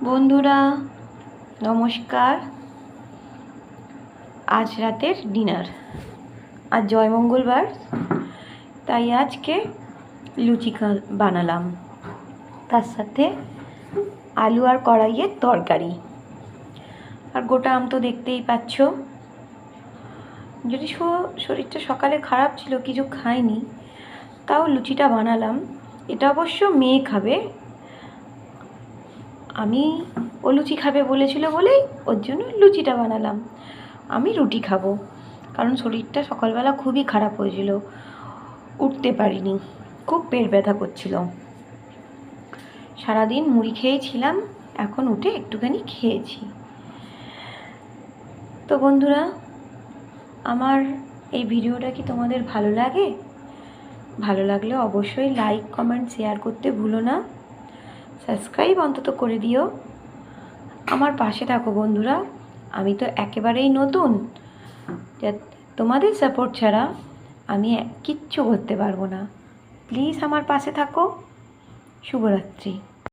বন্ধুরা নমস্কার। আজ রাতের ডিনার, আজ জয় মঙ্গলবার, তাই আজকে লুচি বানালাম, তার সাথে আলু আর কড়াইয়ের তরকারি, আর গোটা আম তো দেখতেই পাচ্ছ। যদি শরীরটা সকালে খারাপ ছিল, কিছু খাইনি, তাও লুচিটা বানালাম। এটা অবশ্য মেয়ে খাবে, আমি ও লুচি খাবে বলেছিল বলেই ওর জন্য লুচিটা বানালাম। আমি রুটি খাবো, কারণ শরীরটা সকালবেলা খুবই খারাপ হয়েছিল, উঠতে পারিনি, খুব পেট ব্যথা করছিল। সারাদিন মুড়ি খেয়েছিলাম, এখন উঠে একটুখানি খেয়েছি। তো বন্ধুরা, আমার এই ভিডিওটা কি তোমাদের ভালো লাগে? ভালো লাগলে অবশ্যই লাইক কমেন্ট শেয়ার করতে ভুলো না। সাবস্ক্রাইব অন্তত করে দিও, আমার পাশে থাকো বন্ধুরা। আমি তো একেবারেই নতুন, তোমাদের সাপোর্ট ছাড়া আমি কিচ্ছু করতে পারবো না। প্লিজ আমার পাশে থাকো। শুভরাত্রি।